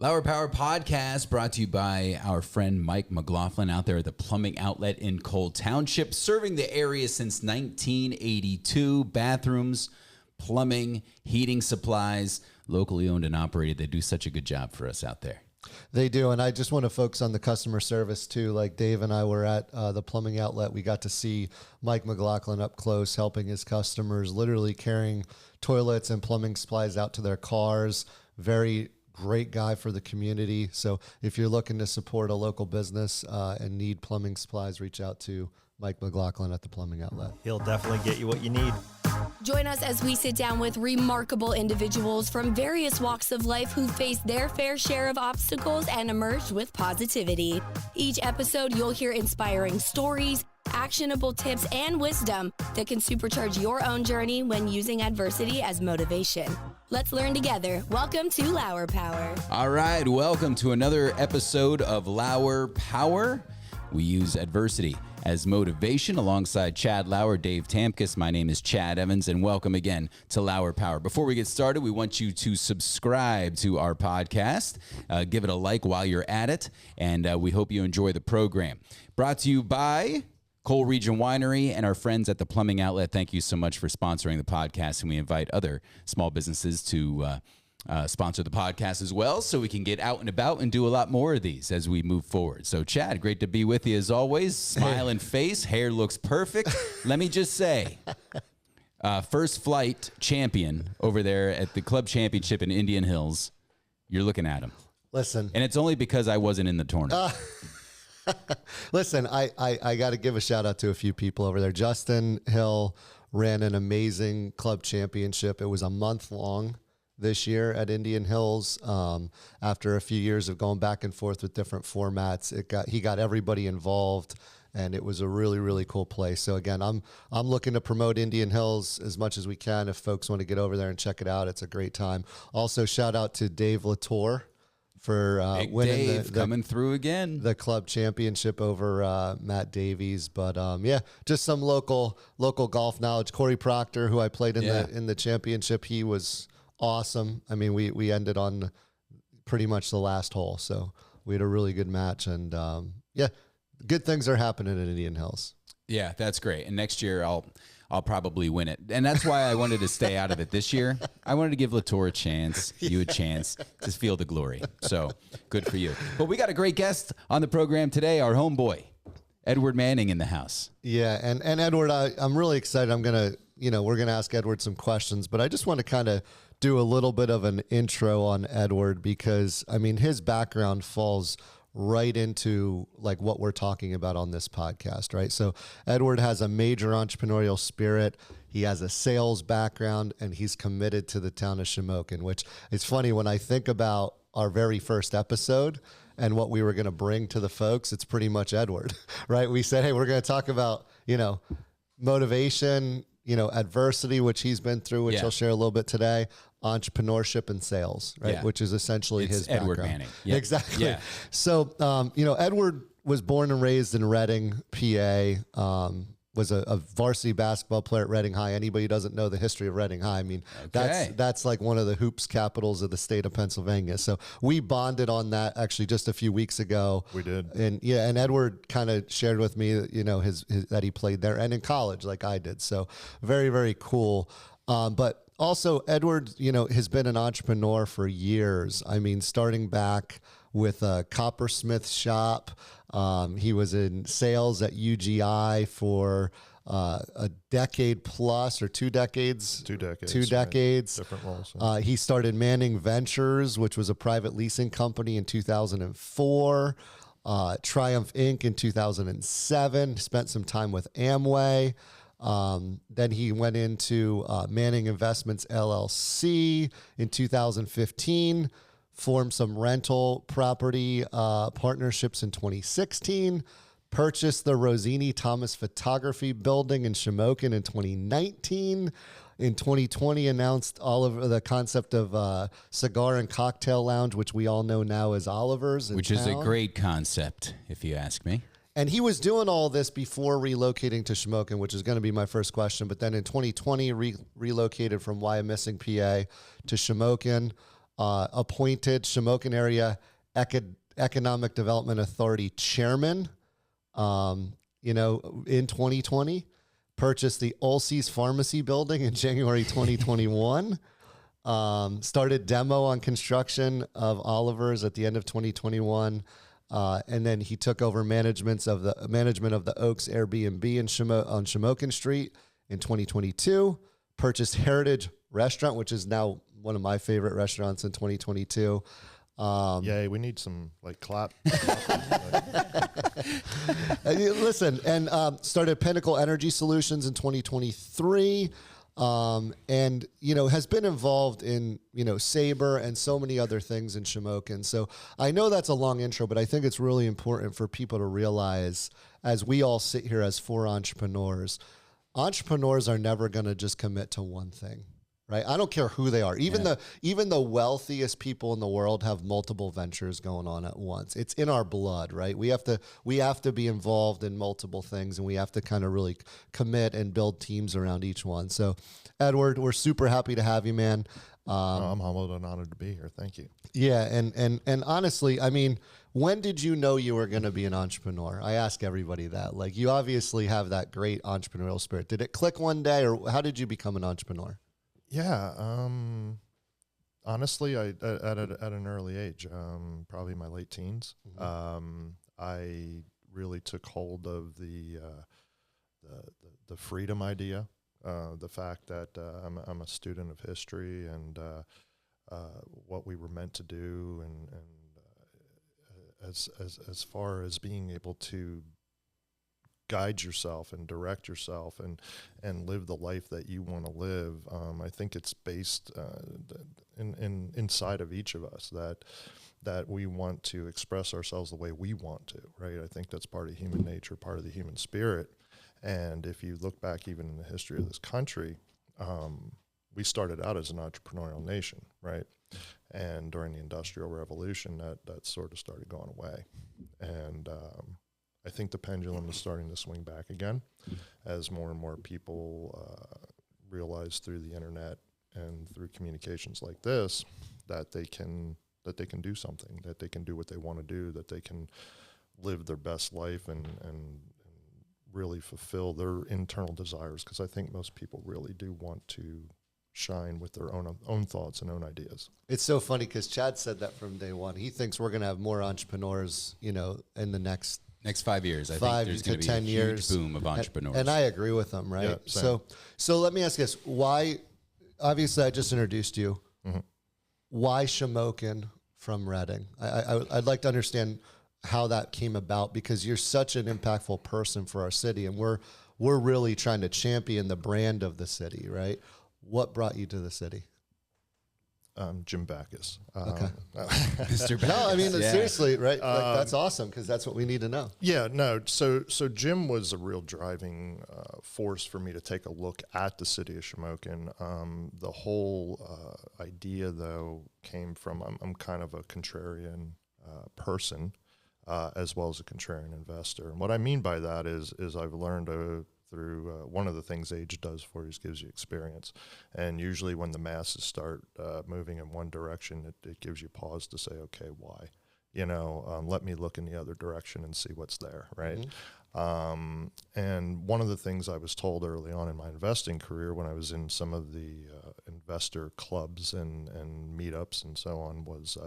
Lauer Power Podcast brought to you by our friend Mike McLaughlin out there at the Plumbing Outlet in Cole Township, serving the area since 1982. Bathrooms, plumbing, heating supplies, locally owned and operated. They do such a good job for us out there. They do, and I just want to focus on the customer service too. Like Dave and I were at the Plumbing Outlet. We got to see Mike McLaughlin up close, helping his customers, literally carrying toilets and plumbing supplies out to their cars. Very great guy for the community. So if you're looking to support a local business and need plumbing supplies, reach out to Mike McLaughlin at the Plumbing Outlet. He'll definitely get you what you need. Join us as we sit down with remarkable individuals from various walks of life who faced their fair share of obstacles and emerged with positivity. Each episode, you'll hear inspiring stories, actionable tips, and wisdom that can supercharge your own journey when using adversity as motivation. Let's learn together. Welcome to Lauer Power. All right, welcome to another episode of Lauer Power. We use adversity as motivation alongside Chad Lauer, Dave Tamkis. My name is Chad Evans, and welcome again to Lauer Power. Before we get started, we want you to subscribe to our podcast. Give it a like while you're at it, and we hope you enjoy the program. Brought to you by Cole Region Winery and our friends at the Plumbing Outlet. Thank you so much for sponsoring the podcast, and we invite other small businesses to sponsor the podcast as well, so we can get out and about and do a lot more of these as we move forward. So Chad, great to be with you as always. Smiling face, hair looks perfect. Let me just say, first flight champion over there at the club championship in Indian Hills, you're looking at him. Listen. And it's only because I wasn't in the tournament. Listen, I got to give a shout out to a few people over there. Justin Hill ran an amazing club championship. It was a month long this year at Indian Hills. After a few years of going back and forth with different formats, he got everybody involved, and it was a really, really cool place. So again, I'm looking to promote Indian Hills as much as we can. If folks want to get over there and check it out, it's a great time. Also, shout out to Dave Latour for winning coming through again the club championship over Matt Davies. But yeah, just some local golf knowledge. Corey Proctor, who I played in the championship, he was awesome. I mean, we ended on pretty much the last hole, so we had a really good match, and yeah, good things are happening in Indian Hills. Yeah, that's great. And next year I'll probably win it. And that's why I wanted to stay out of it this year. I wanted to give Latour a chance, you a chance to feel the glory. So good for you. But we got a great guest on the program today, our homeboy, Edward Manning, in the house. Yeah, and Edward, I'm really excited. we're going to ask Edward some questions, but I just want to kind of do a little bit of an intro on Edward, because I mean, his background falls right into like what we're talking about on this podcast, right? So Edward has a major entrepreneurial spirit. He has a sales background, and he's committed to the town of Shamokin, which it's funny when I think about our very first episode and what we were going to bring to the folks, it's pretty much Edward, right? We said, hey, we're going to talk about, motivation, adversity, which he's been through, which he'll share a little bit today, entrepreneurship and sales, right? Yeah. Which is essentially his Edward background. Manning. Yep. Exactly. Yeah. So, Edward was born and raised in Reading, PA, was a varsity basketball player at Reading High. Anybody who doesn't know the history of Reading High, I mean, that's like one of the hoops capitals of the state of Pennsylvania. So we bonded on that actually just a few weeks ago. We did. And Edward kind of shared with me, his that he played there and in college like I did. So very, very cool. But also Edward, has been an entrepreneur for years. I mean, starting back with a coppersmith shop. He was in sales at UGI for a decade plus, or 2 decades. 2 decades. 2 decades. Right. Different roles. He started Manning Ventures, which was a private leasing company, in 2004. Triumph Inc. in 2007. Spent some time with Amway. Then he went into Manning Investments LLC in 2015, formed some rental property partnerships in 2016, purchased the Rosini Thomas Photography Building in Shamokin in 2019. In 2020, announced the concept of cigar and cocktail lounge, which we all know now as Oliver's. Which is a great concept, if you ask me. And he was doing all this before relocating to Shamokin, which is going to be my first question. But then in 2020, relocated from Wyomissing, PA to Shamokin. appointed Shamokin Area Economic Development Authority chairman, in 2020, purchased the Ulce's Pharmacy building in January 2021, started demo on construction of Oliver's at the end of 2021, and then he took over management of the Oaks Airbnb on Shamokin Street in 2022, purchased Heritage Restaurant, which is now one of my favorite restaurants in 2022. Yay, we need some clap. Listen, and started Pinnacle Energy Solutions in 2023, and has been involved in Sabre and so many other things in Shamokin. So I know that's a long intro, but I think it's really important for people to realize, as we all sit here as 4 entrepreneurs are never going to just commit to one thing. Right? I don't care who they are. Even the wealthiest people in the world have multiple ventures going on at once. It's in our blood, right? We have to be involved in multiple things, and we have to kind of really commit and build teams around each one. So, Edward, we're super happy to have you, man. I'm humbled and honored to be here. Thank you. Yeah, and honestly, I mean, when did you know you were going to be an entrepreneur? I ask everybody that. You obviously have that great entrepreneurial spirit. Did it click one day, or how did you become an entrepreneur? Yeah, honestly, at an early age, probably my late teens, I really took hold of the freedom idea, the fact that I'm a student of history and what we were meant to do, and as far as being able to guide yourself and direct yourself and live the life that you want to live. I think it's based inside of each of us that we want to express ourselves the way we want to, right? I think that's part of human nature, part of the human spirit. And if you look back even in the history of this country, we started out as an entrepreneurial nation, right? And during the Industrial Revolution, that sort of started going away. And I think the pendulum is starting to swing back again as more and more people realize through the internet and through communications like this that they can do something, that they can do what they want to do, that they can live their best life and really fulfill their internal desires. Because I think most people really do want to shine with their own thoughts and own ideas. It's so funny because Chad said that from day one. He thinks we're going to have more entrepreneurs, in the next 5 years. I 5 think there's to going to be 10 a years huge boom of entrepreneurs. And I agree with them, right? Yeah, so let me ask you this. Why, obviously I just introduced you. Mm-hmm. Why Shamokin from Reading? I'd like to understand how that came about, because you're such an impactful person for our city, and we're really trying to champion the brand of the city, right? What brought you to the city? Jim Backus. Okay. Mr. Backus. No, I mean, seriously, right? That's awesome, because that's what we need to know. Yeah, no. So Jim was a real driving force for me to take a look at the city of Shamokin. The whole idea, though, came from I'm kind of a contrarian person, as well as a contrarian investor. And what I mean by that is I've learned through one of the things age does for you is gives you experience. And usually when the masses start moving in one direction, it gives you pause to say, okay, why? Let me look in the other direction and see what's there, right? Mm-hmm. And one of the things I was told early on in my investing career when I was in some of the investor clubs and meetups and so on was,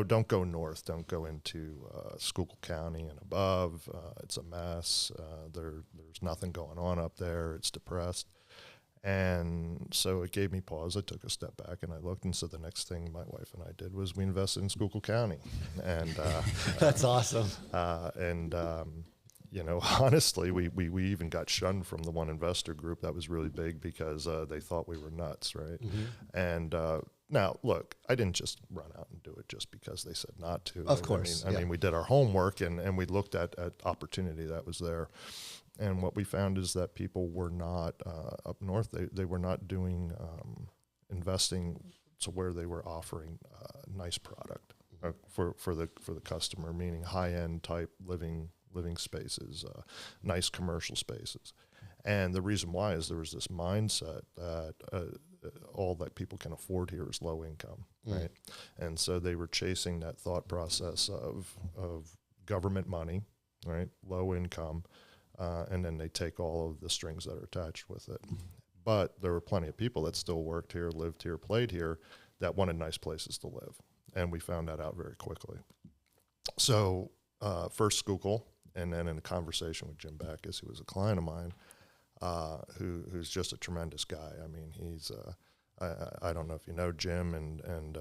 don't go north. Don't go into Schuylkill County and above. It's a mess. There's nothing going on up there. It's depressed. And so it gave me pause. I took a step back and I looked. And so the next thing my wife and I did was we invested in Schuylkill County. And that's awesome. Honestly, we even got shunned from the one investor group. That was really big because they thought we were nuts, right? Mm-hmm. And now, look, I didn't just run out and do it just because they said not to. Of course. I mean, we did our homework and we looked at opportunity that was there. And what we found is that people were not up north. They were not doing investing to where they were offering nice product for the customer, meaning high-end type living spaces, nice commercial spaces. And the reason why is there was this mindset that all that people can afford here is low income, right? And so they were chasing that thought process of government money, right? Low income, and then they take all of the strings that are attached with it. But there were plenty of people that still worked here, lived here, played here, that wanted nice places to live. And we found that out very quickly. So first Schuylkill, and then in a conversation with Jim Backus, who was a client of mine, who's just a tremendous guy. I mean, he's I don't know if you know Jim, and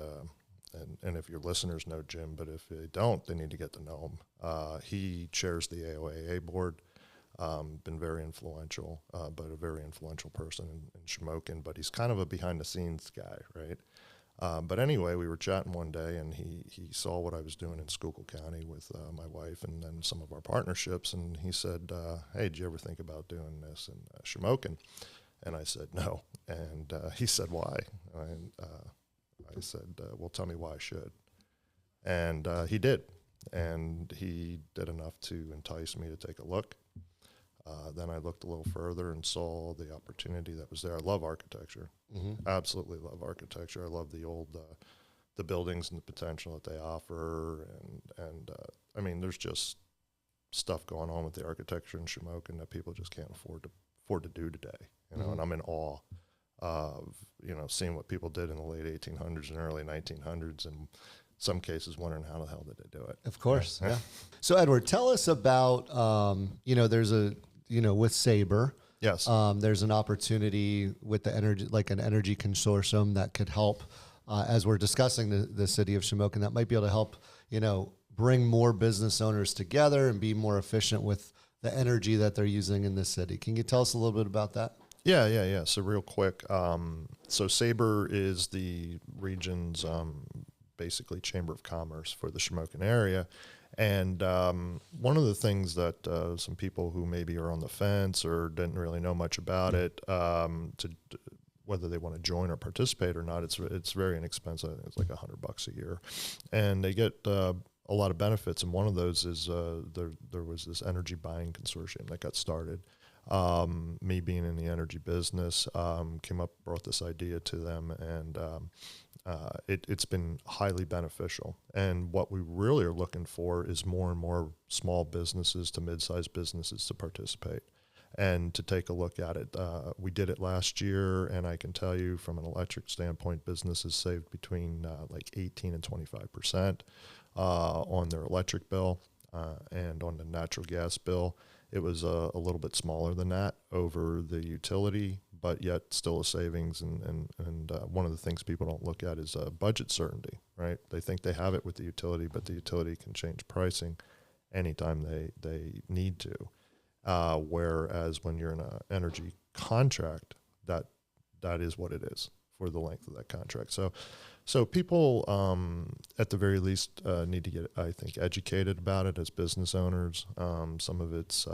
if your listeners know Jim, but if they don't, they need to get to know him. He chairs the AOAA board. Been very influential, but a very influential person in Shamokin. But he's kind of a behind-the-scenes guy, right? But anyway, we were chatting one day, and he saw what I was doing in Schuylkill County with my wife and then some of our partnerships, and he said, hey, did you ever think about doing this in Shamokin? And I said, no. And he said, why? And I said, well, tell me why I should. And he did. And he did enough to entice me to take a look. Then I looked a little further and saw the opportunity that was there. I love architecture, absolutely love architecture. I love the old, the buildings and the potential that they offer, and I mean, there's just stuff going on with the architecture in Shamokin that people just can't afford to do today. You know, and I'm in awe of seeing what people did in the late 1800s and early 1900s, and some cases wondering how the hell did they do it. Of course, yeah. So Edward, tell us about there's a with Sabre. Yes. There's an opportunity with the energy, like an energy consortium that could help, as we're discussing the city of Shamokin, that might be able to help, bring more business owners together and be more efficient with the energy that they're using in the city. Can you tell us a little bit about that? Yeah. So real quick, so Sabre is the region's basically Chamber of Commerce for the Shamokin area. And one of the things that some people who maybe are on the fence or didn't really know much about it, whether they want to join or participate or not, it's very inexpensive. I think it's like $100 a year, and they get a lot of benefits. And one of those is there was this energy buying consortium that got started. Me being in the energy business, brought this idea to them, and it's been highly beneficial. And what we really are looking for is more and more small businesses to mid-sized businesses to participate and to take a look at it. We did it last year, and I can tell you from an electric standpoint, businesses saved between like 18 and 25% on their electric bill, and on the natural gas bill. It was a little bit smaller than that over the utility, but yet still a savings. And one of the things people don't look at is budget certainty, right? They think they have it with the utility, but the utility can change pricing anytime they need to. Whereas when you're in an energy contract, that is what it is for the length of that contract. So people, at the very least, need to get, I think, educated about it as business owners. Some of it's,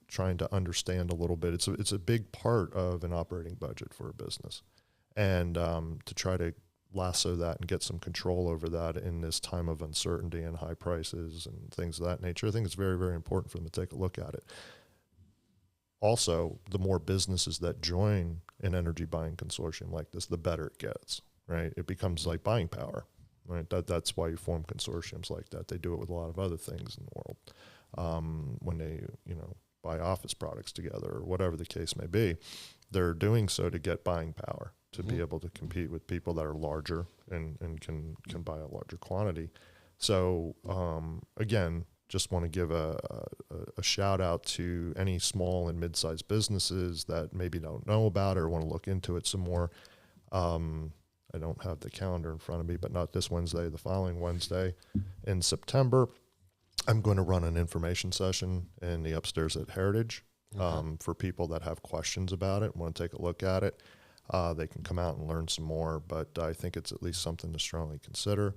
trying to understand a little bit. It's a big part of an operating budget for a business, and to try to lasso that and get some control over that in this time of uncertainty and high prices and things of that nature. I think it's very, very important for them to take a look at it. Also, the more businesses that join an energy buying consortium like this, the better it gets, right? It becomes like buying power, right? That's why you form consortiums like that. They do it with a lot of other things in the world. When they, buy office products together or whatever the case may be, they're doing so to get buying power, to be able to compete with people that are larger and can buy a larger quantity. So, again, just want to give a shout out to any small and mid-sized businesses that maybe don't know about or want to look into it some more. I don't have the calendar in front of me, but not this Wednesday, the following Wednesday in September, I'm going to run an information session in the upstairs at Heritage for people that have questions about it, want to take a look at it. They can come out and learn some more, but I think it's at least something to strongly consider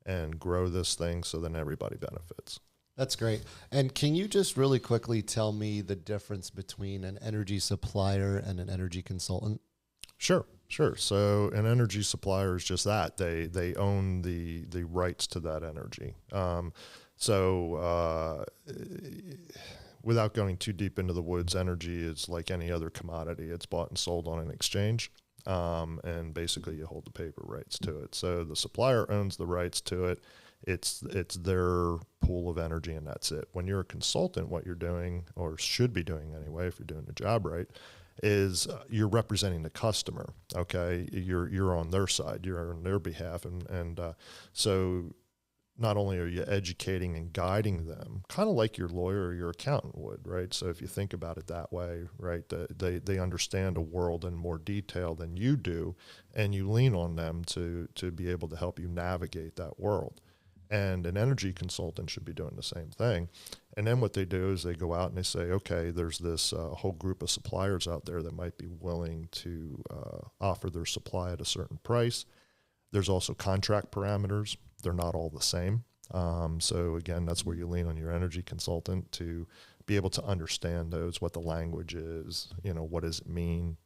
and grow this thing so then everybody benefits. That's great. And can you just really quickly tell me the difference between an energy supplier and an energy consultant? Sure. So an energy supplier is just that. They own the rights to that energy. So without going too deep into the woods, energy is like any other commodity. It's bought and sold on an exchange. And basically you hold the paper rights to it. So the supplier owns the rights to it. It's their pool of energy, and that's it. When you're a consultant, what you're doing, or should be doing anyway, if you're doing the job right, is you're representing the customer. Okay, you're on their side, you're on their behalf, and so not only are you educating and guiding them, kind of like your lawyer or your accountant would, right? So if you think about it that way, right, they understand a world in more detail than you do, and you lean on them to be able to help you navigate that world. And an energy consultant should be doing the same thing. And then what they do is they go out and they say, okay, there's this whole group of suppliers out there that might be willing to offer their supply at a certain price. There's also contract parameters. They're not all the same. So again, that's where you lean on your energy consultant to be able to understand those, what the language is, what does it mean?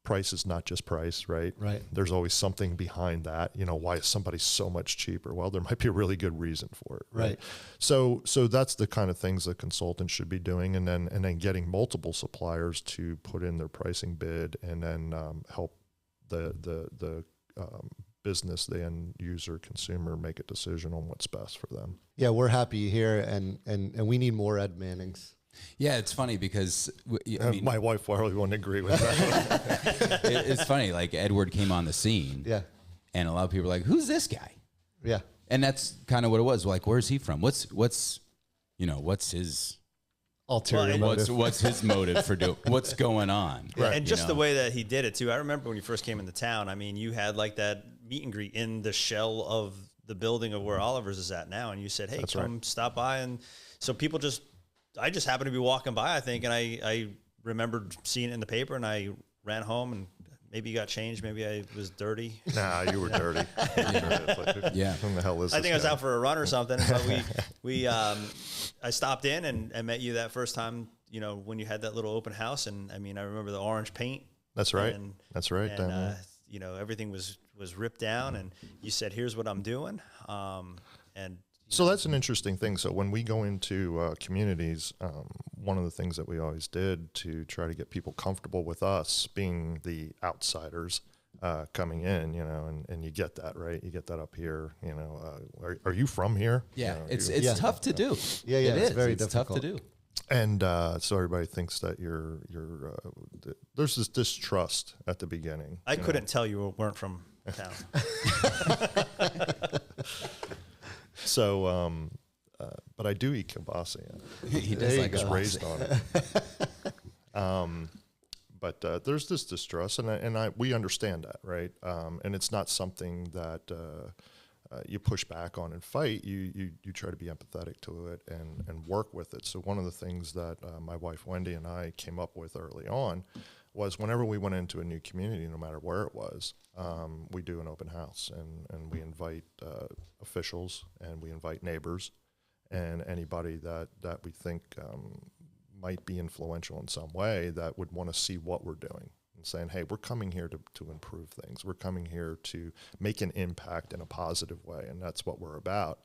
Price is not just price, right? Right. There's always something behind that. Why is somebody so much cheaper? Well, there might be a really good reason for it. Right. So that's the kind of things that consultants should be doing, and then getting multiple suppliers to put in their pricing bid, and then help the business, the end user consumer, make a decision on what's best for them. Yeah, we're happy here, and we need more Ed Mannings. Yeah, it's funny because I mean, my wife probably wouldn't agree with that. it's funny. Like Edward came on the scene, Yeah, and a lot of people are like, "Who's this guy?" yeah. And that's kind of what it was. Like, where's he from? What's his Ulterior motive. what's his motive for doing? What's going on? Right. And just the way that he did it too. I remember when you first came into town. I mean, you had like that meet and greet in the shell of the building of where Oliver's is at now, and you said, "Hey, That's come right. stop by." And so people I just happened to be walking by, I think, and I remembered seeing it in the paper, and I ran home, and maybe you got changed, maybe I was dirty. Nah, you were dirty. Yeah. Who the hell is this I think I was guy? out for a run or something. But I stopped in and met you that first time, when you had that little open house, and I mean, I remember the orange paint. That's right. And, That's right. down there. everything was ripped down, and you said, "Here's what I'm doing," and. So that's an interesting thing. So when we go into communities, one of the things that we always did to try to get people comfortable with us being the outsiders coming in, and you get that, right? You get that up here, are you from here? Yeah, it's Yeah. tough to do. Yeah, yeah, It it's is. very It's tough to difficult. do. And so everybody thinks that there's this distrust at the beginning. I couldn't tell you weren't from town. So, but I do eat kielbasa. He does like was a raised on it. But there's this distrust, and we understand that, right? And it's not something that you push back on and fight. You try to be empathetic to it and work with it. So one of the things that my wife Wendy and I came up with early on was whenever we went into a new community, no matter where it was, we do an open house, and we invite officials, and we invite neighbors, and anybody that we think might be influential in some way that would want to see what we're doing, and saying, hey, we're coming here to improve things. We're coming here to make an impact in a positive way, and that's what we're about.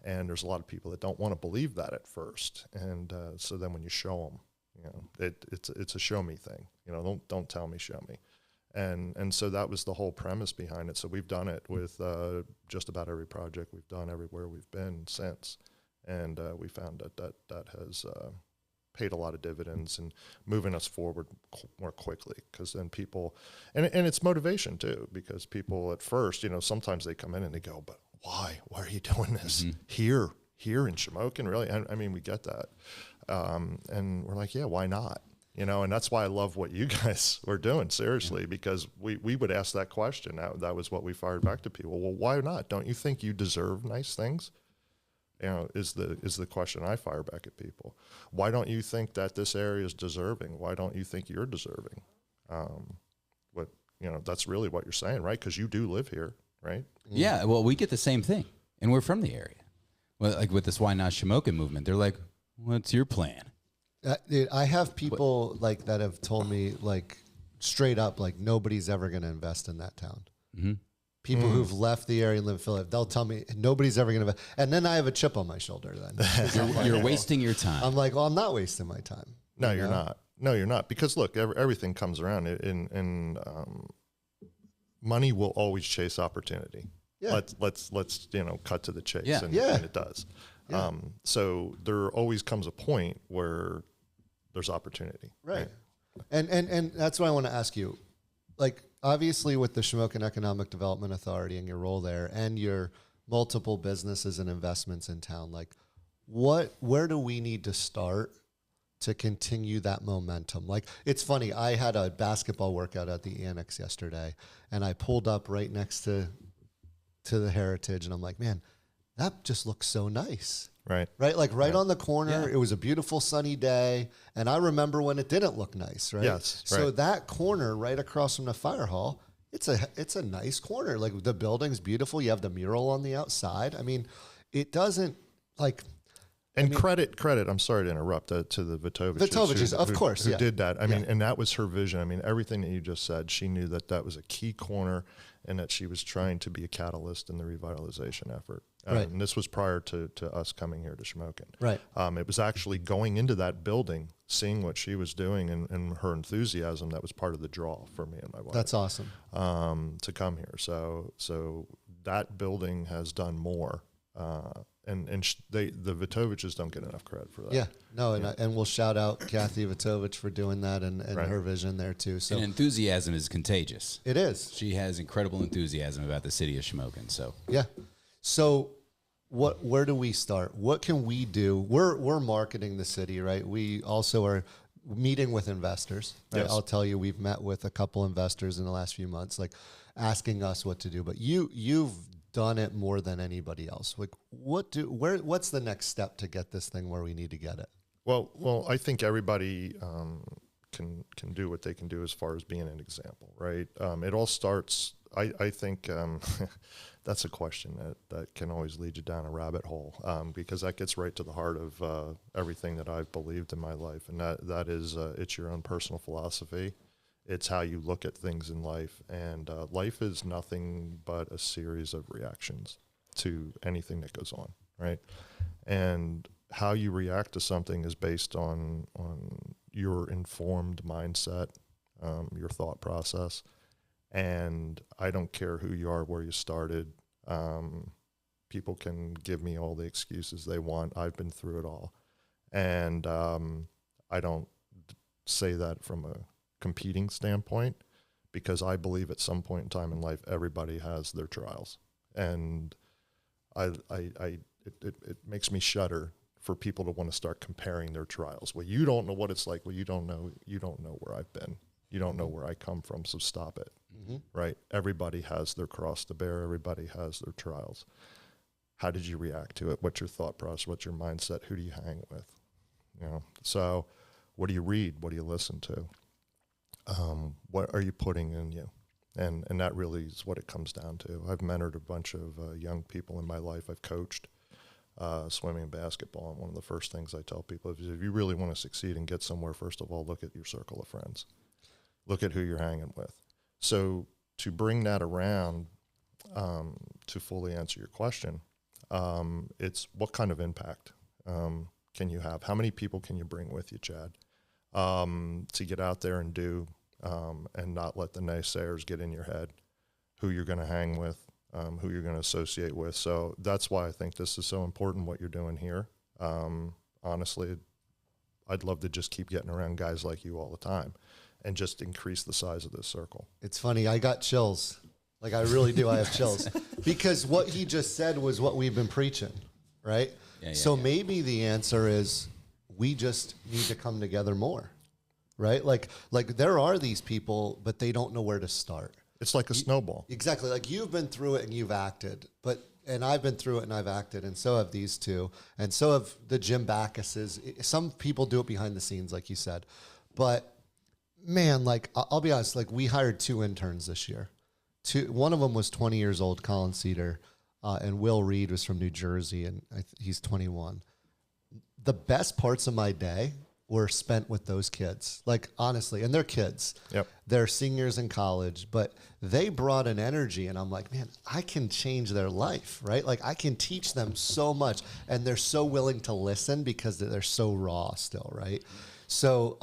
And there's a lot of people that don't want to believe that at first, and so then when you show them, it's a show me thing. Don't tell me, show me. And so that was the whole premise behind it. So we've done it with just about every project we've done everywhere we've been since, and we found that has paid a lot of dividends and moving us forward more quickly, because then people, and it's motivation too, because people at first, sometimes they come in and they go, but why are you doing this here in Shamokin? Really? I mean, we get that. And we're like, yeah, why not? And that's why I love what you guys were doing, seriously, because we would ask that question. That was what we fired back to people. Well, why not? Don't you think you deserve nice things? Is the question I fire back at people. Why don't you think that this area is deserving? Why don't you think you're deserving? That's really what you're saying, right? Because you do live here, right? Yeah, well, we get the same thing, and we're from the area. Well, like with this Why Not Shamokin movement, they're like, what's your plan? Dude, I have people like that have told me like straight up, like nobody's ever going to invest in that town. Mm-hmm. People who've left the area and live in Philadelphia, they'll tell me nobody's ever going to, and then I have a chip on my shoulder then. You're wasting your time. I'm like, well, I'm not wasting my time. No, you're not. No, you're not. Because look, everything comes around money will always chase opportunity. Yeah. Let's cut to the chase. Yeah. And it does. Yeah. So there always comes a point where there's opportunity. Right. And that's what I want to ask you. Like, obviously with the Shamokin Economic Development Authority and your role there and your multiple businesses and investments in town, like where do we need to start to continue that momentum? Like, it's funny, I had a basketball workout at the Annex yesterday and I pulled up right next to the Heritage and I'm like, man, that just looks so nice. Right. Right. Like right on the corner. Yeah. It was a beautiful sunny day. And I remember when it didn't look nice. Right. Yes. So right. that corner right across from the fire hall, it's a nice corner. Like the building's beautiful. You have the mural on the outside. I mean, it doesn't like. And credit. I'm sorry to interrupt to the Vitoviches, of course, who did that. I mean, and that was her vision. I mean, everything that you just said, she knew that was a key corner, and that she was trying to be a catalyst in the revitalization effort. Right. And this was prior to us coming here to Shamokin. Right. It was actually going into that building, seeing what she was doing, and her enthusiasm that was part of the draw for me and my wife. That's awesome. To come here. So that building has done more. And the Vitoviches don't get enough credit for that. Yeah, no, and we'll shout out Kathy Vitovich for doing that and Right. her vision there too. So And enthusiasm is contagious. it is. She has incredible enthusiasm about the city of Shamokin. So Yeah. So where do we start? What can we do? We're marketing the city, right? We also are meeting with investors. Right? Yes. I'll tell you, we've met with a couple investors in the last few months, like asking us what to do. But you've done it more than anybody else. Like what's the next step to get this thing where we need to get it? Well, I think everybody can do what they can do as far as being an example, right? It all starts. I think that's a question that can always lead you down a rabbit hole, because that gets right to the heart of everything that I've believed in my life, and that is it's your own personal philosophy. It's how you look at things in life, and life is nothing but a series of reactions to anything that goes on, right? And how you react to something is based on your informed mindset, your thought process. And I don't care who you are, where you started. People can give me all the excuses they want. I've been through it all. And I don't say that from a competing standpoint, because I believe at some point in time in life, everybody has their trials. And it makes me shudder for people to want to start comparing their trials. Well, you don't know what it's like. Well, you don't know where I've been. You don't know where I come from, so stop it. Mm-hmm. Right? Everybody has their cross to bear. Everybody has their trials. How did you react to it? What's your thought process? What's your mindset? Who do you hang with? So what do you read? What do you listen to? What are you putting in you? And that really is what it comes down to. I've mentored a bunch of young people in my life. I've coached swimming and basketball. And one of the first things I tell people is, if you really want to succeed and get somewhere, first of all, look at your circle of friends. Look at who you're hanging with. So to bring that around, to fully answer your question, it's what kind of impact can you have? How many people can you bring with you, Chad, to get out there and do, and not let the naysayers get in your head, who you're going to hang with, who you're going to associate with. So that's why I think this is so important, what you're doing here. Honestly, I'd love to just keep getting around guys like you all the time and just increase the size of this circle. It's funny. I got chills. Like, I really do. I have chills because what he just said was what we've been preaching, right? So maybe the answer is we just need to come together more, right? Like there are these people, but they don't know where to start. It's like a snowball. Exactly. Like, you've been through it and you've acted, and I've been through it and I've acted, and so have these two, and so have the Jim Backuses. Some people do it behind the scenes, like you said, but man, like, I'll be honest, like, we hired 2 interns this year. One of them was 20 years old, Colin Cedar, and Will Reed was from New Jersey, and he's 21. The best parts of my day were spent with those kids. Like, honestly, and they're kids. Yep. They're seniors in college, but they brought an energy, and I'm like, man, I can change their life, right? Like, I can teach them so much, and they're so willing to listen because they're so raw still, right? So,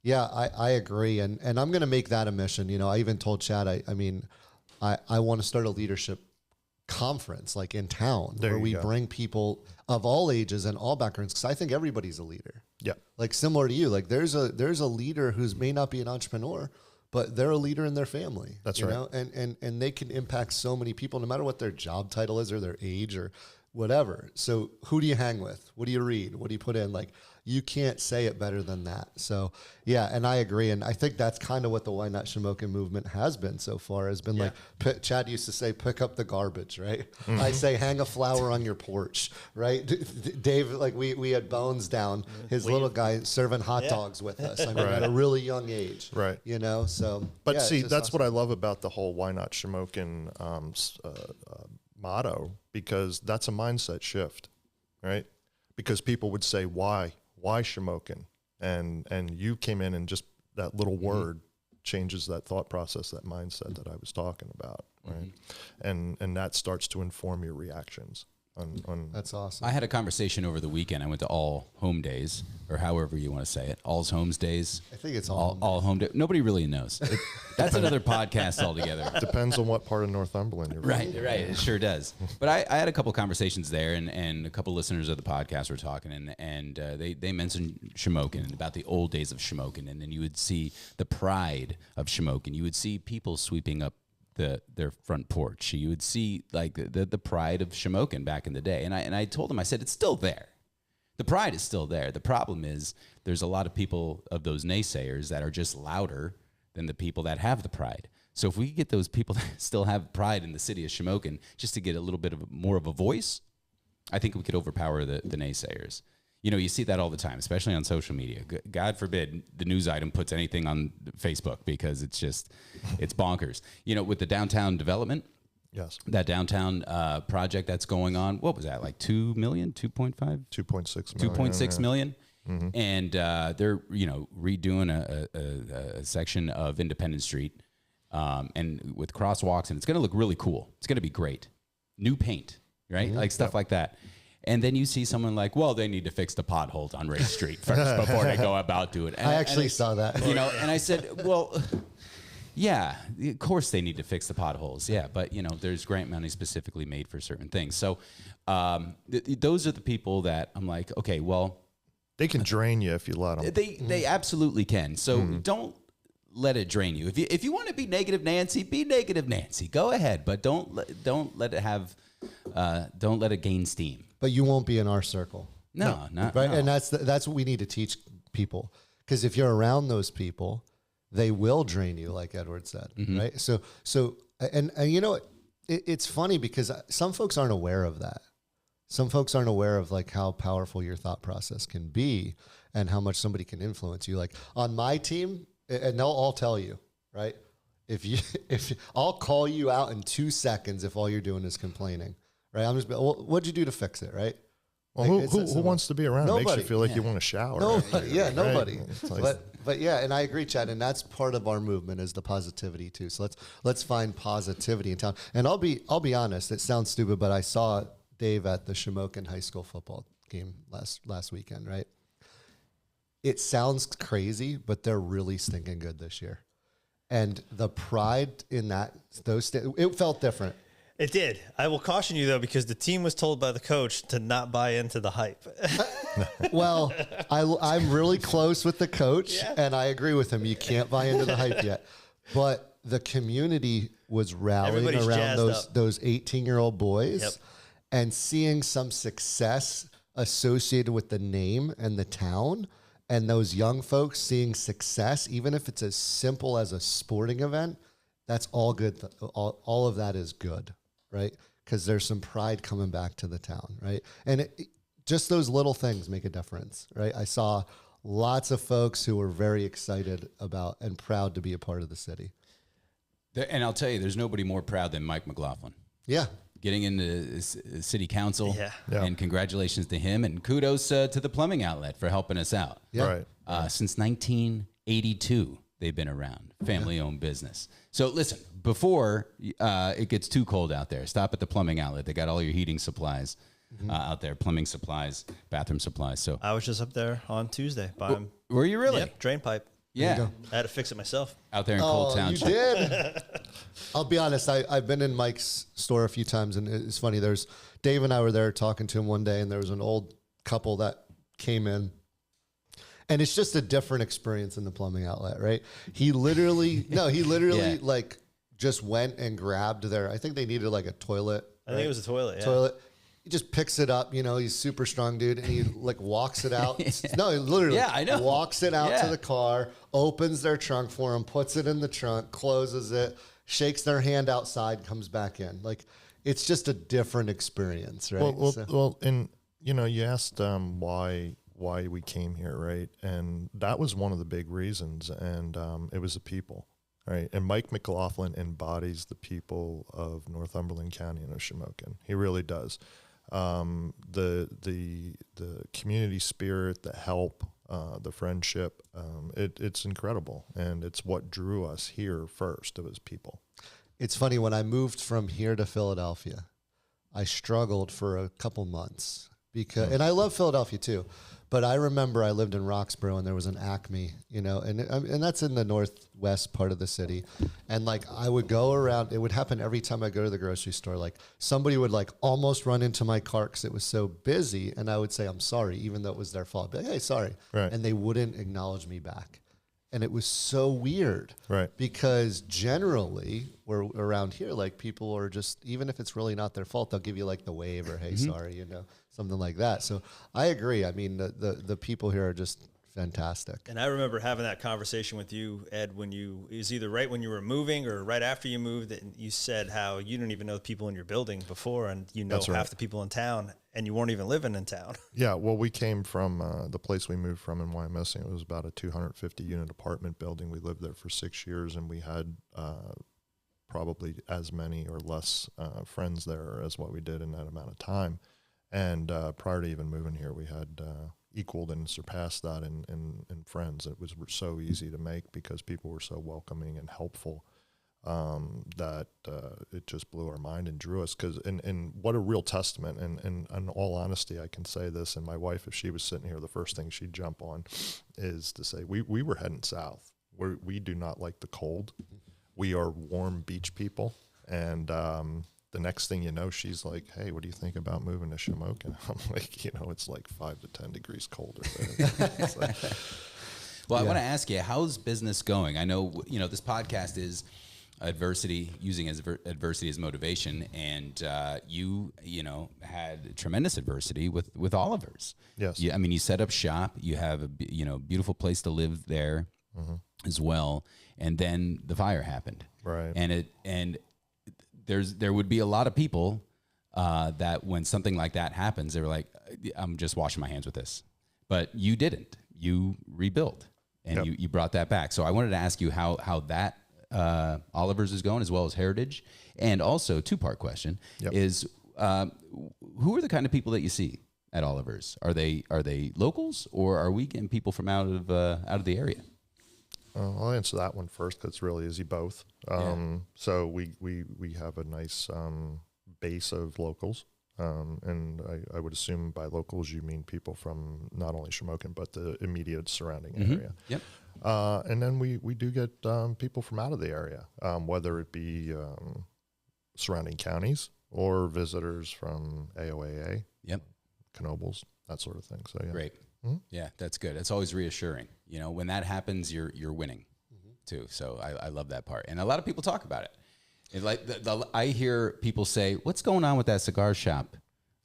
yeah, I agree, and I'm going to make that a mission. You know, I even told Chad, I want to start a leadership conference like in town where we bring people of all ages and all backgrounds, because I think everybody's a leader. Yeah. Like similar to you, like there's a leader who's may not be an entrepreneur, but they're a leader in their family. That's you right. know? And they can impact so many people, no matter what their job title is or their age or whatever. So who do you hang with? What do you read? What do you put in? Like, you can't say it better than that. So yeah, and I agree. And I think that's kind of what the Why Not Shamokin movement has been so far, has been like, Chad used to say, pick up the garbage, right? Mm-hmm. I say, hang a flower on your porch, right? Dave, like we had Bones down, his little guy serving hot dogs with us. I mean, at a really young age, right? You know, so. But see, that's awesome. What I love about the whole Why Not Shamokin motto, because that's a mindset shift, right? Because people would say, why Shamokin? And you came in and just that little word changes that thought process, that mindset that I was talking about, right? And that starts to inform your reactions. That's awesome. I had a conversation over the weekend. I went to All Home Days, or however you want to say it, All's Homes Days. I think it's all Home Day. Nobody really knows. That's another podcast altogether. Depends on what part of Northumberland you're from. Right. It sure does. But I had a couple conversations there, and a couple listeners of the podcast were talking, and they mentioned Shamokin, about the old days of Shamokin, and then you would see the pride of Shamokin. You would see people sweeping up their front porch. You would see like the pride of Shamokin back in the day. And I told him, I said, it's still there. The pride is still there. The problem is there's a lot of people of those naysayers that are just louder than the people that have the pride. So if we could get those people that still have pride in the city of Shamokin just to get a little bit of more of a voice, I think we could overpower the naysayers. You know, you see that all the time, especially on social media. God forbid the news item puts anything on Facebook, because it's bonkers. You know, with the downtown development, yes, that downtown project that's going on, what was that, like 2 million, 2.5? 2.6 million. 2.6 million. Mm-hmm. And they're, redoing a section of Independence Street and with crosswalks, and it's going to look really cool. It's going to be great. New paint, right? Like stuff like that. And then you see someone like, well, they need to fix the potholes on Ray Street first before they go about to it. And, I actually saw that. You know, and I said, well, yeah, of course they need to fix the potholes. Yeah, but, there's grant money specifically made for certain things. So those are the people that I'm like, okay, well. They can drain you if you let them. They absolutely can. So don't let it drain you. If you want to be negative Nancy, be negative Nancy. Go ahead, but don't let it gain steam. But you won't be in our circle. No. Right. And that's what we need to teach people. Because if you're around those people, they will drain you, like Edward said. Mm-hmm. Right. So and you know, it's funny because some folks aren't aware of that. Some folks aren't aware of like how powerful your thought process can be and how much somebody can influence you. Like on my team, and they'll all tell you, right? If I'll call you out in 2 seconds if all you're doing is complaining, right? I'm just, well, what'd you do to fix it, right? Well, like, who wants to be around? Nobody. It makes you feel like you want to shower. Nobody, right? nobody. Like, but yeah, and I agree, Chad, and that's part of our movement is the positivity too. So let's find positivity in town. And I'll be honest, it sounds stupid, but I saw Dave at the Shamokin High School football game last weekend, right? It sounds crazy, but they're really stinking good this year. And the pride in it felt different. It did. I will caution you, though, because the team was told by the coach to not buy into the hype. Well, I'm really close with the coach, and I agree with him. You can't buy into the hype yet. But the community was rallying around those 18-year-old boys. Yep. And seeing some success associated with the name and the town, and those young folks seeing success, even if it's as simple as a sporting event, that's all good. All of that is good, right? Because there's some pride coming back to the town, right? And just those little things make a difference, right? I saw lots of folks who were very excited about and proud to be a part of the city. And I'll tell you, there's nobody more proud than Mike McLaughlin. Yeah. getting into city council. Yeah. Yeah. And congratulations to him, and kudos to the plumbing outlet for helping us out. Yeah. Right. Since 1982, they've been around, family-owned business. So listen, before it gets too cold out there, stop at the plumbing outlet. They got all your heating supplies out there, plumbing supplies, bathroom supplies. So I was just up there on Tuesday buying were you really? drain pipe. Yeah. I had to fix it myself. Out there in Cold You Township. did. I'll be honest. I've been in Mike's store a few times, and it's funny. Dave and I were there talking to him one day, and there was an old couple that came in, and it's just a different experience in the plumbing outlet, right? He literally Yeah. like just went and grabbed I think they needed like a toilet. I think it was a toilet. Yeah. Toilet. He just picks it up, he's super strong dude, and he like walks it out. No, he literally Yeah, I know. walks it out Yeah. to the car, opens their trunk for him, puts it in the trunk, closes it, shakes their hand outside, comes back in. Like, it's just a different experience, right? Well, and you asked why we came here, right? And that was one of the big reasons, and it was the people, right? And Mike McLaughlin embodies the people of Northumberland County and of Shamokin. He really does. The community spirit, the help, the friendship, it's incredible, and it's what drew us here first. It was people. It's funny, when I moved from here to Philadelphia, I struggled for a couple months and I love Philadelphia too, but I remember I lived in Roxborough and there was an Acme, and that's in the northwest part of the city. And like, I would go around, it would happen every time I go to the grocery store. Like, somebody would like almost run into my cart because it was so busy. And I would say, I'm sorry, even though it was their fault. I'd be like, hey, sorry. Right. And they wouldn't acknowledge me back. And it was so weird. Right. Because generally, we're around here, like, people are just, even if it's really not their fault, they'll give you like the wave or, hey, sorry, something like that. So I agree. I mean, the people here are just fantastic. And I remember having that conversation with you, Ed, it was either right when you were moving or right after you moved, and you said how you didn't even know the people in your building before, and That's right. half the people in town, and you weren't even living in town. Yeah, well, we came from the place we moved from in Wyomissing. It was about a 250-unit apartment building. We lived there for 6 years, and we had probably as many or less friends there as what we did in that amount of time. And prior to even moving here, we had equaled and surpassed that in friends. It was so easy to make because people were so welcoming and helpful that it just blew our mind and drew us. And what a real testament. And in all honesty, I can say this, and my wife, if she was sitting here, the first thing she'd jump on is to say, we were heading south. We do not like the cold. We are warm beach people. And the next thing you know, she's like, hey, what do you think about moving to Shamokin? I'm like, it's like 5 to 10 degrees colder there. It's like, Well, I want to ask you, how's business going? I know, this podcast is adversity, using adversity as motivation, and you had tremendous adversity with Oliver's. Yes. You set up shop. You have a beautiful place to live there as well, and then the fire happened. Right. And there would be a lot of people that when something like that happens, they were like, I'm just washing my hands with this. But you didn't. You rebuilt, and you brought that back. So I wanted to ask you how that Oliver's is going, as well as Heritage. And also, two-part question is, who are the kind of people that you see at Oliver's? Are they locals, or are we getting people from out of the area? I'll answer that one first because it's really easy both. So we have a nice base of locals, and I would assume by locals you mean people from not only Shamokin but the immediate surrounding area. Yep. And then we do get people from out of the area, whether it be surrounding counties or visitors from AOAA, Yep. Knoebels, that sort of thing. So yeah. Great. Yeah, that's good. It's always reassuring. When that happens, you're winning too. So I love that part. And a lot of people talk about it. And like I hear people say, "What's going on with that cigar shop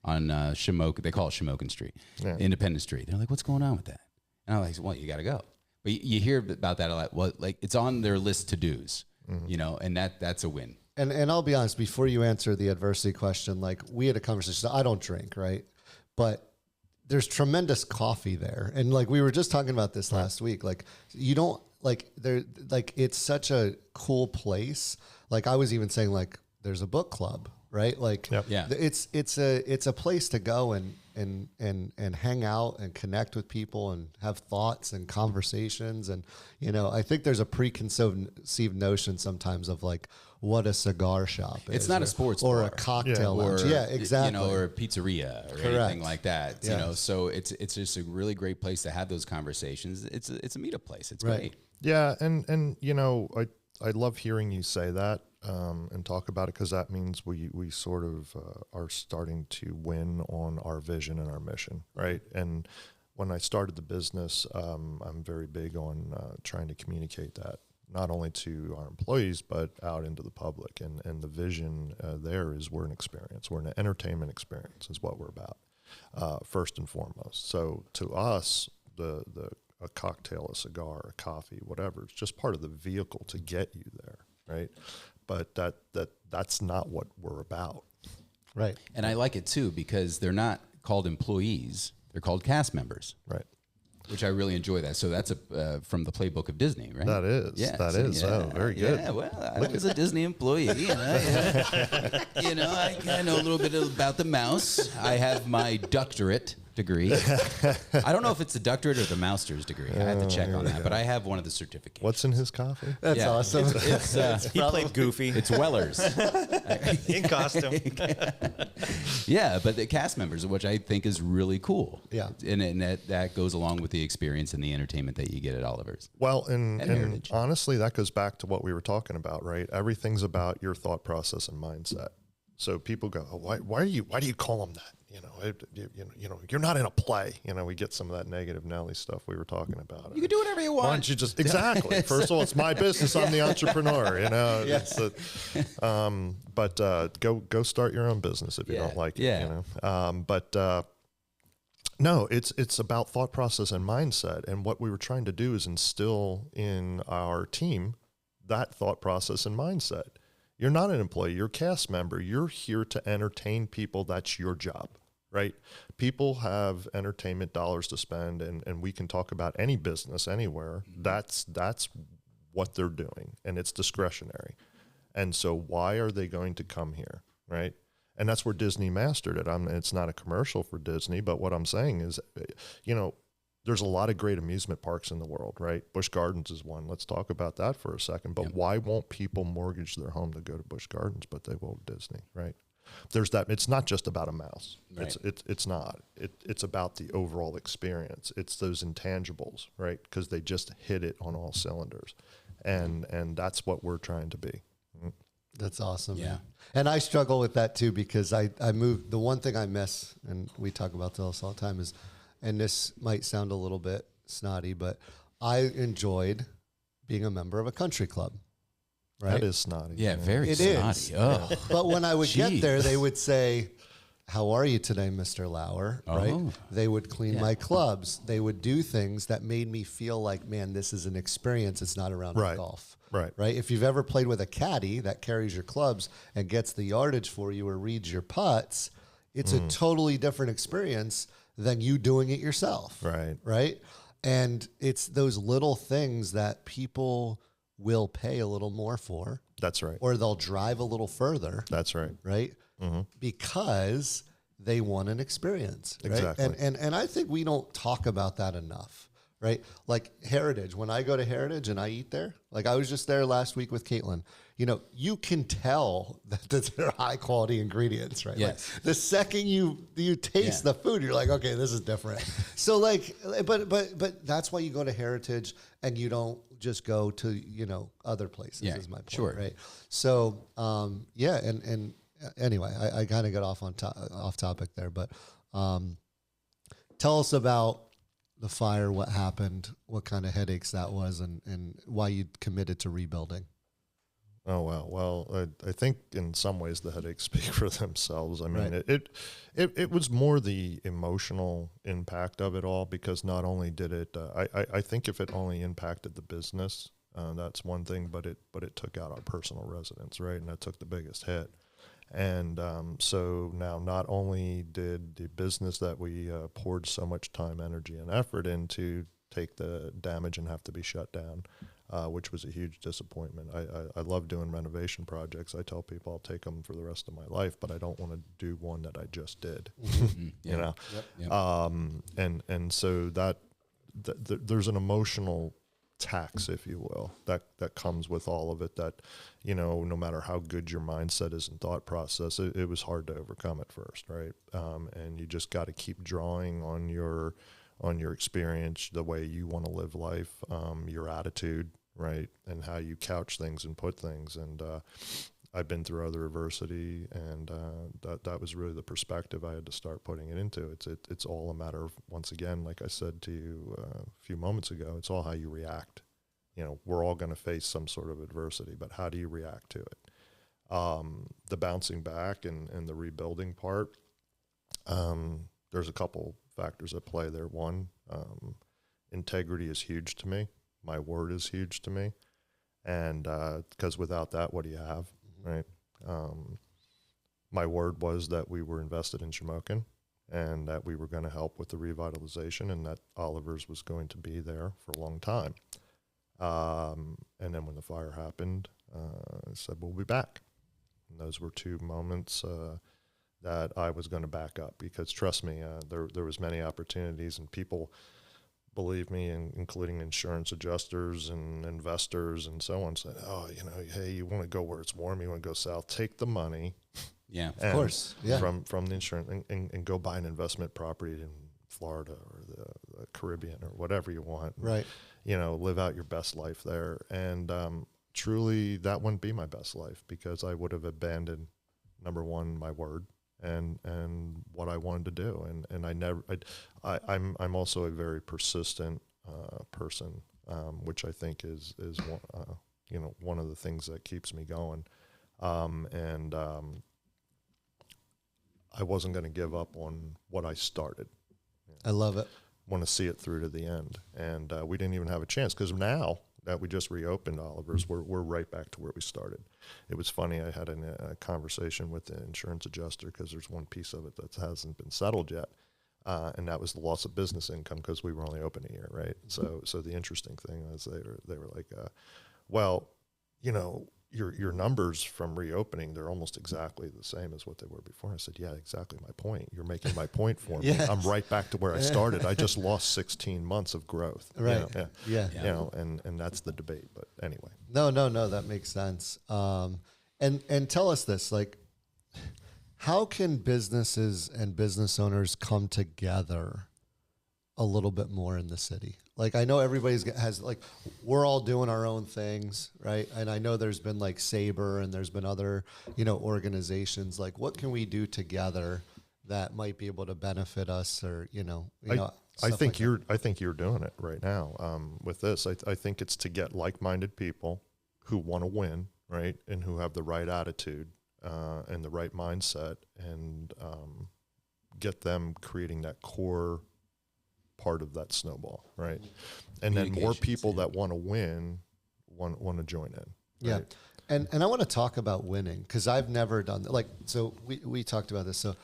on Shamokin?" They call it Shamokin Street, Independence Street. They're like, "What's going on with that?" And I'm like, "Well, you got to go." But you hear about that a lot. Well, like, it's on their list to dos, and that's a win. And I'll be honest, before you answer the adversity question, like, we had a conversation. I don't drink, right? But there's tremendous coffee there. And like, we were just talking about this last week. Like, you don't it's such a cool place. Like, I was even saying, like, there's a book club right? Like Yep. Yeah. it's a place to go and hang out and connect with people and have thoughts and conversations. And, I think there's a preconceived notion sometimes of like what a cigar shop is. It's not a sports or bar. a cocktail Or, lounge. Yeah, exactly. or a pizzeria or Correct. anything like that. Yes. So it's just a really great place to have those conversations. It's a meetup place. It's Right. great. Yeah, and I love hearing you say that and talk about it, because that means we sort of are starting to win on our vision and our mission, right? And when I started the business, I'm very big on trying to communicate that, not only to our employees, but out into the public. And the vision there is we're an experience. We're an entertainment experience is what we're about, first and foremost. So to us, a cocktail, a cigar, a coffee, whatever, it's just part of the vehicle to get you there, right? But that's not what we're about. Right. And I like it too because they're not called employees; they're called cast members, Right. which I really enjoy that. So that's from the playbook of Disney, right? That is. Yeah, That so, is. Oh, very good. Yeah, well, I was a Disney employee. I know a little bit about the mouse. I have my doctorate degree. I don't know if it's the doctorate or the mouster's degree. I have to check on that, but I have one of the certificates. What's in his coffee? That's Yeah. awesome. He played Goofy It's Weller's. in costume. Yeah, but the cast members, which I think is really cool. Yeah. And that goes along with the experience and the entertainment that you get at Oliver's. Well, and Heritage. honestly, that goes back to what we were talking about, right? Everything's about your thought process and mindset. So people go, oh, why do you call them that? You're not in a play. We get some of that negative Nelly stuff we were talking about. You can do whatever you want. Why don't you just exactly? First of all, it's my business. I'm the entrepreneur. Yes. But go start your own business if you don't like it. Yeah. No, it's about thought process and mindset. And what we were trying to do is instill in our team that thought process and mindset. You're not an employee, you're a cast member. You're here to entertain people. That's your job, right? People have entertainment dollars to spend, and we can talk about any business anywhere. That's what they're doing, and it's discretionary. And so why are they going to come here, right? And that's where Disney mastered it. It's not a commercial for Disney, but what I'm saying is, there's a lot of great amusement parks in the world, right? Busch Gardens is one. Let's talk about that for a second. But why won't people mortgage their home to go to Busch Gardens, but they will to Disney, right? There's that. It's not just about a mouse. Right. It's not. It's about the overall experience. It's those intangibles, right? Because they just hit it on all cylinders, and that's what we're trying to be. That's awesome. Yeah. And I struggle with that too, because I moved. The one thing I miss, and we talk about this all the time, is, and this might sound a little bit snotty, but I enjoyed being a member of a country club. Right? That is snotty. Yeah, very It snotty. is. Oh. But when I would Jeez. get there, they would say, "How are you today, Mr. Lauer?" Right? Oh. They would clean my clubs. They would do things that made me feel like, man, this is an experience. It's not around Right. golf. Right. Right. If you've ever played with a caddy that carries your clubs and gets the yardage for you or reads your putts, it's a totally different experience than you doing it yourself. Right. Right. And it's those little things that people will pay a little more for, That's right. or they'll drive a little further. That's right. Right. Because they want an experience. Right? Exactly. And I think we don't talk about that enough. Right. Like Heritage, when I go to Heritage and I eat there, like I was just there last week with Caitlin, you can tell that they're high quality ingredients, right? Yes. Like the second you taste the food, you're like, okay, this is different. So like, but that's why you go to Heritage and you don't just go to, other places is my point. Sure. Right. So, and anyway, I kind of got off topic there, but, tell us about the fire, what happened, what kind of headaches that was, and why you committed to rebuilding. Oh, wow. Well, I think in some ways the headaches speak for themselves. I mean, Right. it was more the emotional impact of it all, because not only did it, I think if it only impacted the business, that's one thing, but it took out our personal residence, right? And that took the biggest hit. And so now not only did the business that we poured so much time, energy, and effort into take the damage and have to be shut down, which was a huge disappointment. I love doing renovation projects. I tell people I'll take them for the rest of my life, but I don't want to do one that I just did. You know, and so that there's an emotional tax, if you will, that comes with all of it. That, you know, no matter how good your mindset is and thought process, it was hard to overcome at first, right? And you just got to keep drawing on your experience, the way you want to live life, your attitude, right, and how you couch things and put things. And I've been through other adversity, and that was really the perspective I had to start putting it into. It's all a matter of, once again, like I said to you a few moments ago, it's all how you react. You know, we're all going to face some sort of adversity, but how do you react to it? The bouncing back and the rebuilding part, there's a couple factors at play there. One, integrity is huge to me. My word is huge to me. And because without that, what do you have, right? My word was that we were invested in Shamokin and that we were going to help with the revitalization, and that Oliver's was going to be there for a long time. And then when the fire happened, I said, we'll be back. And those were two moments that I was going to back up, because trust me, there was many opportunities, and people, believe me, including insurance adjusters and investors and so on, said, oh, you know, hey, you want to go where it's warm, you want to go south, take the money. Yeah, of course. Yeah. From the insurance and go buy an investment property in Florida or the Caribbean or whatever you want. Right. You know, live out your best life there. And truly, that wouldn't be my best life, because I would have abandoned, number one, my word and what I wanted to do. And I'm also a very persistent person, which I think is one, you know, one of the things that keeps me going. I wasn't going to give up on what I started. I love it. Want to see it through to the end. And we didn't even have a chance, because now that we just reopened Oliver's, we're right back to where we started. It was funny. I had a conversation with the insurance adjuster, because there's one piece of it that hasn't been settled yet. And that was the loss of business income, because we were only open a year, right? So the interesting thing was they were like, well, you know, your numbers from reopening, they're almost exactly the same as what they were before. I said, yeah, exactly my point. You're making my point for me. Yes. I'm right back to where I started. I just lost 16 months of growth. Right. You know? Yeah. You know, and that's the debate. But anyway. No, that makes sense. And tell us this, like, how can businesses and business owners come together a little bit more in the city? Like, I know has like, we're all doing our own things, right? And I know there's been like Sabre and there's been other, you know, organizations. Like, what can we do together that might be able to benefit us, or, you know, I think you're doing it right now with this. I think it's to get like-minded people who want to win, right, and who have the right attitude and the right mindset, and get them creating that core part of that snowball, right? And then more people that want to win want to join in. Right? Yeah. And I want to talk about winning, because I've never done that. Like, so we talked about this. So,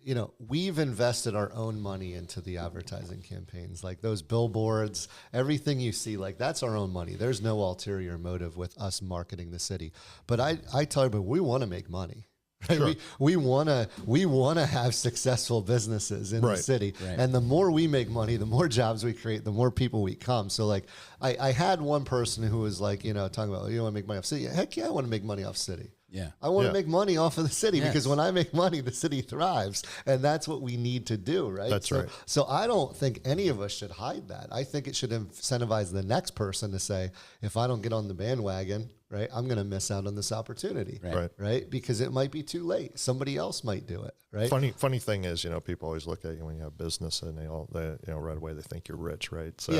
you know, we've invested our own money into the advertising campaigns, like those billboards, everything you see, like, that's our own money. There's no ulterior motive with us marketing the city. But I tell you, we want to make money. Right? Sure. We want to have successful businesses in the city. Right. And the more we make money, the more jobs we create, the more people we come. So, like, I had one person who was like, you know, talking about, you want to make money off city? Heck yeah, I want to make money off city. Yeah. I want to make money off of the city, because when I make money, the city thrives. And that's what we need to do, right? That's right. So I don't think any of us should hide that. I think it should incentivize the next person to say, if I don't get on the bandwagon, right, I'm going to miss out on this opportunity, right? Because it might be too late. Somebody else might do it, right? Funny thing is, you know, people always look at you when you have business, and they you know, right away they think you're rich, right? So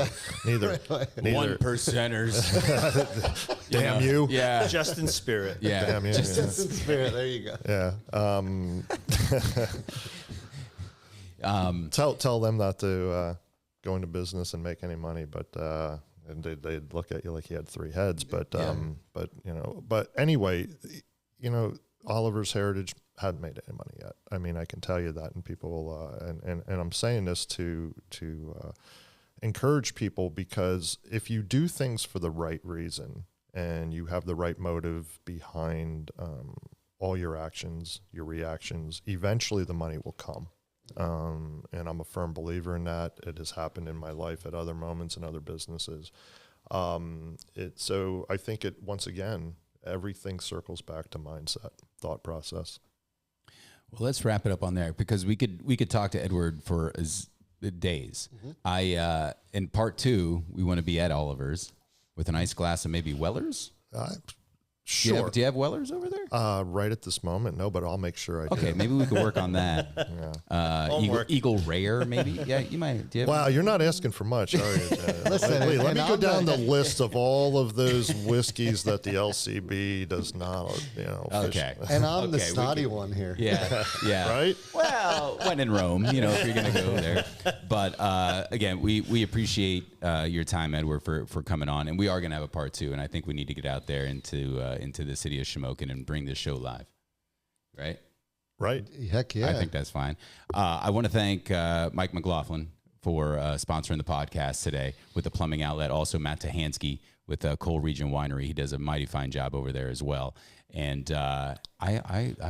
neither one percenters. Damn you. Yeah. Just in spirit. Yeah. Damn you. Just in spirit. There you go. Yeah. Tell them not to go into business and make any money, but and they'd look at you like you had three heads. But you know, but anyway, you know, Oliver's Heritage hadn't made any money yet. I mean, I can tell you that, and people and I'm saying this to encourage people, because if you do things for the right reason and you have the right motive behind all your actions, your reactions, eventually the money will come. And I'm a firm believer in that. It has happened in my life at other moments in other businesses. So I think once again, everything circles back to mindset, thought process. Well, let's wrap it up on there, because we could talk to Edward for days. Mm-hmm. In part 2, we want to be at Oliver's with a nice glass of maybe Weller's. Sure. Do you have Weller's over there? Right at this moment, no, but I'll make sure I do. Okay, maybe we could work on that. Eagle Rare, maybe. Yeah, you might. Do you have Wow, you're not asking for much, are you? Listen, let me go down the list of all of those whiskeys that the LCB does not, Okay. And I'm the snotty one here. Yeah, yeah. Right? Well, when in Rome, if you're going to go there. But again, we appreciate your time, Edward, for coming on, and we are going to have a part 2, and I think we need to get out there into the city of Shamokin and bring this show live, right? Right. Heck yeah. I think that's fine. I want to thank Mike McLaughlin for sponsoring the podcast today with the plumbing outlet. Also, Matt Tahansky with Cole Region Winery. He does a mighty fine job over there as well. And I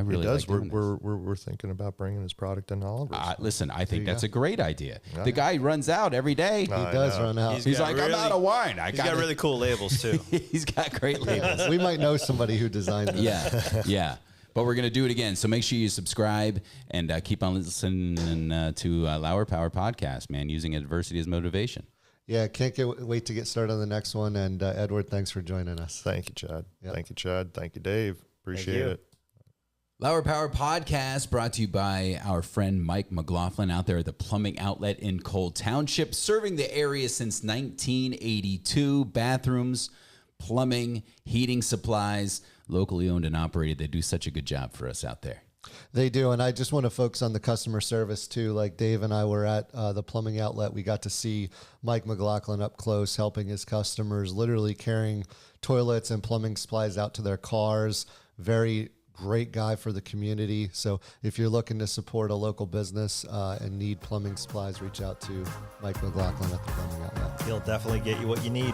really does. like doing this. We're thinking about bringing his product in Oliver's. Listen, I think that's a great idea. The guy runs out every day. He does run out. He's like, I'm out of wine. He's got really cool labels too. He's got great labels. We might know somebody who designed them. Yeah. But we're going to do it again. So make sure you subscribe and keep on listening to Lauer Power Podcast, man, using adversity as motivation. Yeah, can't wait to get started on the next one. And Edward, thanks for joining us. Thank you, Chad. Yep. Thank you, Chad. Thank you, Dave. Appreciate it. Lauer Power Podcast brought to you by our friend Mike McLaughlin out there at the plumbing outlet in Cole Township, serving the area since 1982. Bathrooms, plumbing, heating supplies, locally owned and operated. They do such a good job for us out there. They do, and I just want to focus on the customer service too. Like Dave and I were at the plumbing outlet. We got to see Mike McLaughlin up close, helping his customers, literally carrying toilets and plumbing supplies out to their cars. Very great guy for the community. So if you're looking to support a local business and need plumbing supplies, reach out to Mike McLaughlin at the plumbing outlet. He'll definitely get you what you need.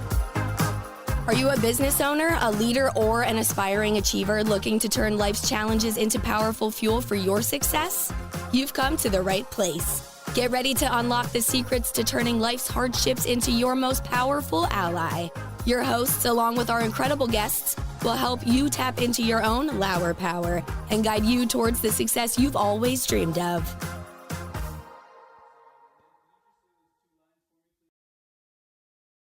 Are you a business owner, a leader, or an aspiring achiever looking to turn life's challenges into powerful fuel for your success? You've come to the right place. Get ready to unlock the secrets to turning life's hardships into your most powerful ally. Your hosts, along with our incredible guests, will help you tap into your own Lauer power and guide you towards the success you've always dreamed of.